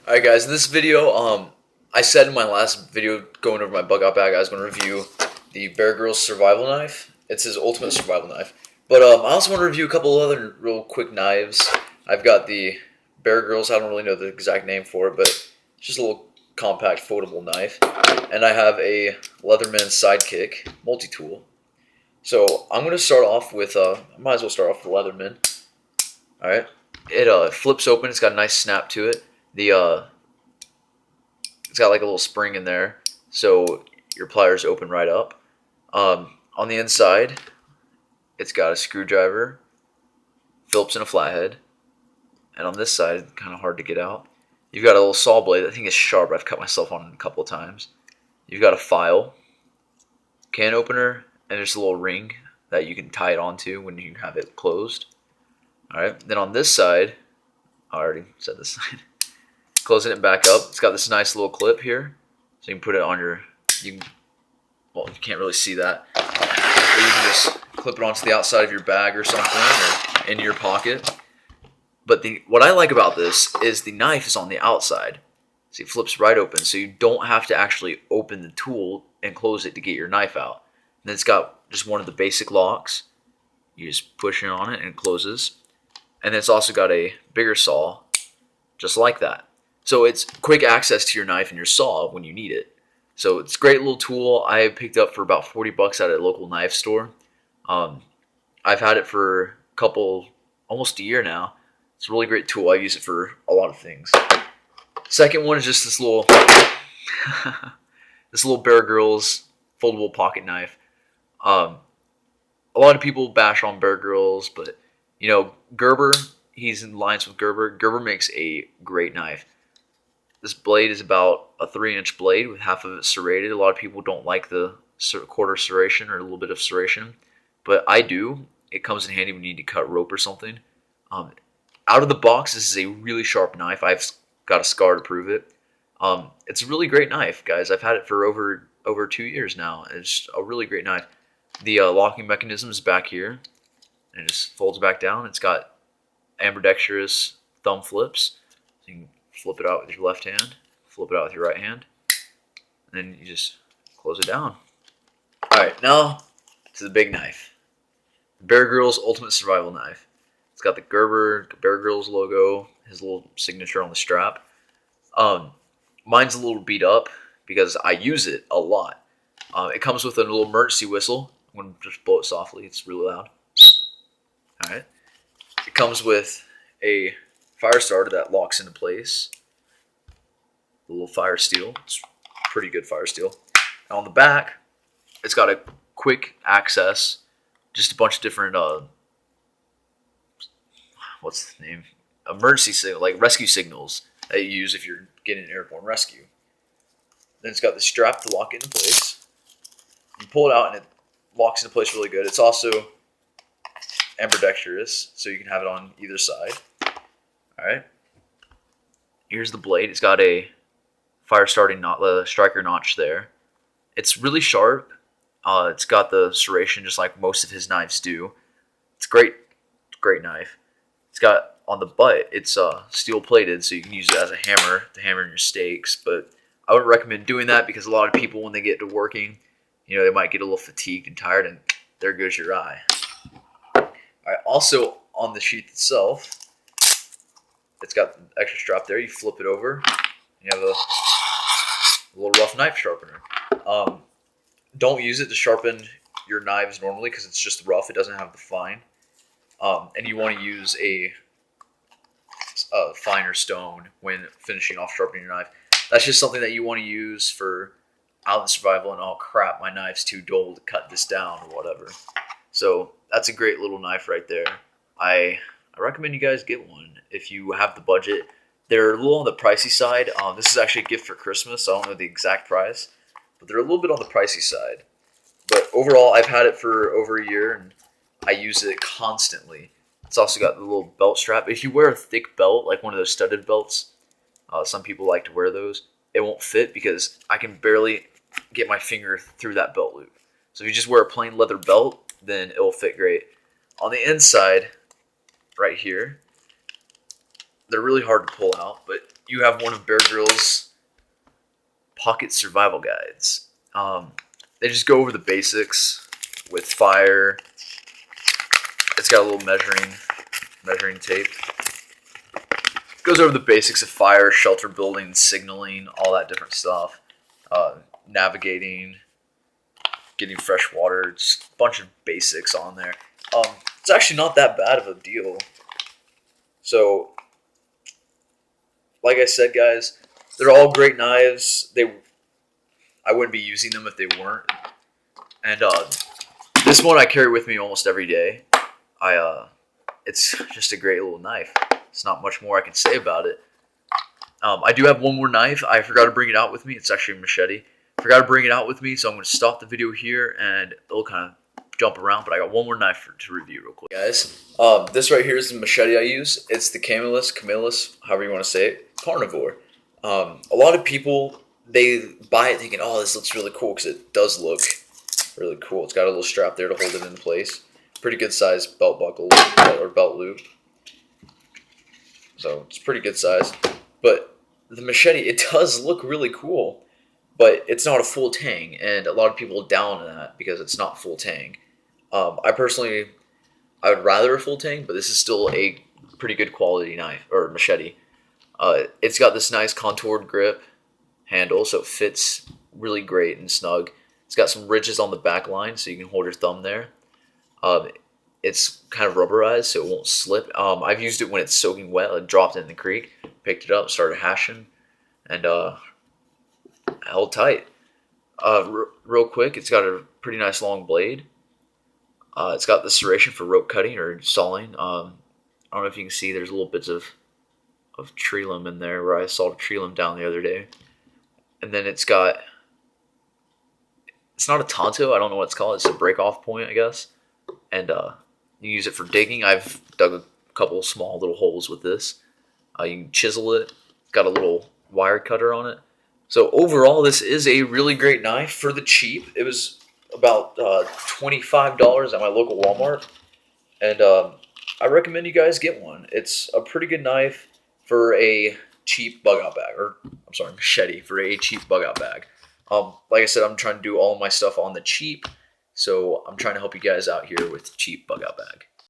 Alright guys, in this video, I said in my last video going over my bug out bag I was going to review the Bear Grylls survival knife. It's his ultimate survival knife. But I also want to review a couple other real quick knives. I've got the Bear Grylls, I don't really know the exact name for it, but it's just a little compact foldable knife. And I have a Leatherman Sidekick multi-tool. So I'm going to start off with, I might as well start off with the Leatherman. Alright, it flips open, it's got a nice snap to it. It's got like a little spring in there, so your pliers open right up. On the inside, it's got a screwdriver, Phillips, and a flathead. And on this side, kind of hard to get out. You've got a little saw blade. That thing is sharp. I've cut myself on it a couple of times. You've got a file, can opener, and there's a little ring that you can tie it onto when you have it closed. All right. Then on this side, I already said this side. Closing it back up, it's got this nice little clip here, so you can put it on your. Well, you can't really see that. Or you can just clip it onto the outside of your bag or something, or into your pocket. But what I like about this is the knife is on the outside, so it flips right open, so you don't have to actually open the tool and close it to get your knife out. And then it's got just one of the basic locks. You just push in on it and it closes. And then it's also got a bigger saw, just like that. So it's quick access to your knife and your saw when you need it. So it's a great little tool. I picked up for about 40 bucks at a local knife store. I've had it for almost a year now. It's a really great tool. I use it for a lot of things. Second one is just this little, this little Bear Grylls foldable pocket knife. A lot of people bash on Bear Grylls, but you know, Gerber, he's in lines with Gerber. Gerber makes a great knife. This blade is about a 3-inch blade with half of it serrated. A lot of people don't like the quarter serration or a little bit of serration, but I do. It comes in handy when you need to cut rope or something. Out of the box, this is a really sharp knife. I've got a scar to prove it. It's a really great knife, guys. I've had it for over 2 years now. It's a really great knife. The locking mechanism is back here, and it just folds back down. It's got ambidextrous thumb flips, so you can flip it out with your left hand, flip it out with your right hand, and then you just close it down. Alright, now to the big knife. The Bear Grylls Ultimate Survival Knife. It's got the Bear Grylls logo, his little signature on the strap. Mine's a little beat up because I use it a lot. It comes with a little emergency whistle. I'm going to just blow it softly, it's really loud. Alright. It comes with a fire starter that locks into place. The little fire steel. It's pretty good fire steel. And on the back, it's got a quick access. Just a bunch of different, what's the name? Emergency signal, like rescue signals that you use if you're getting an airborne rescue. Then it's got the strap to lock it into place. You pull it out and it locks into place really good. It's also ambidextrous, so you can have it on either side. Alright. Here's the blade. It's got a fire starting striker notch there. It's really sharp. It's got the serration just like most of his knives do. It's great knife. It's got on the butt, it's steel plated, so you can use it as a hammer to hammer in your steaks. But I wouldn't recommend doing that because a lot of people, when they get to working, you know, they might get a little fatigued and tired, and there goes your eye. Alright, also on the sheath itself, it's got the extra strap there. You flip it over. You have a little rough knife sharpener. Don't use it to sharpen your knives normally because it's just rough. It doesn't have the fine. And you want to use a finer stone when finishing off sharpening your knife. That's just something that you want to use for out in survival and, oh crap, my knife's too dull to cut this down or whatever. So that's a great little knife right there. I recommend you guys get one if you have the budget. They're a little on the pricey side. This is actually a gift for Christmas. So I don't know the exact price, but they're a little bit on the pricey side. But overall, I've had it for over a year, and I use it constantly. It's also got the little belt strap. If you wear a thick belt, like one of those studded belts, some people like to wear those, it won't fit because I can barely get my finger through that belt loop. So if you just wear a plain leather belt, then it will fit great. On the inside, right here, they're really hard to pull out, but you have one of Bear Grylls' pocket survival guides. They just go over the basics with fire. It's got a little measuring tape. Goes over the basics of fire, shelter building, signaling, all that different stuff. Navigating, getting fresh water, just a bunch of basics on there. It's actually not that bad of a deal. So, like I said, guys, they're all great knives. I wouldn't be using them if they weren't. And this one I carry with me almost every day. It's just a great little knife. It's not much more I can say about it. I do have one more knife. I forgot to bring it out with me. It's actually a machete. Forgot to bring it out with me, so I'm going to stop the video here, and it'll kind of jump around. But I got one more knife to review real quick, guys. This right here is the machete I use. It's the Camillus, however you want to say it, Carnivore. A lot of people, they buy it thinking, oh, this looks really cool, because it does look really cool. It's got a little strap there to hold it in place. Pretty good size belt buckle or belt loop. So it's pretty good size. But the machete, it does look really cool, but it's not a full tang, and a lot of people down on that because it's not full tang. I would rather a full tang, but this is still a pretty good quality knife or machete. It's got this nice contoured grip handle, so it fits really great and snug. It's got some ridges on the back line, so you can hold your thumb there. It's kind of rubberized, so it won't slip. I've used it when it's soaking wet. I dropped it in the creek, picked it up, started hashing, and held tight. Real quick, it's got a pretty nice long blade. It's got the serration for rope cutting or sawing. I don't know if you can see, there's little bits of tree limb in there where I sawed a tree limb down the other day. And then it's not a tanto, I don't know what it's called. It's a break off point, I guess. And you use it for digging. I've dug a couple small little holes with this. You can chisel it. It's got a little wire cutter on it. So overall, this is a really great knife for the cheap. It was about $25 at my local Walmart. And I recommend you guys get one. It's a pretty good knife for a cheap bug out bag. Machete for a cheap bug out bag. Like I said, I'm trying to do all of my stuff on the cheap. So I'm trying to help you guys out here with cheap bug out bag.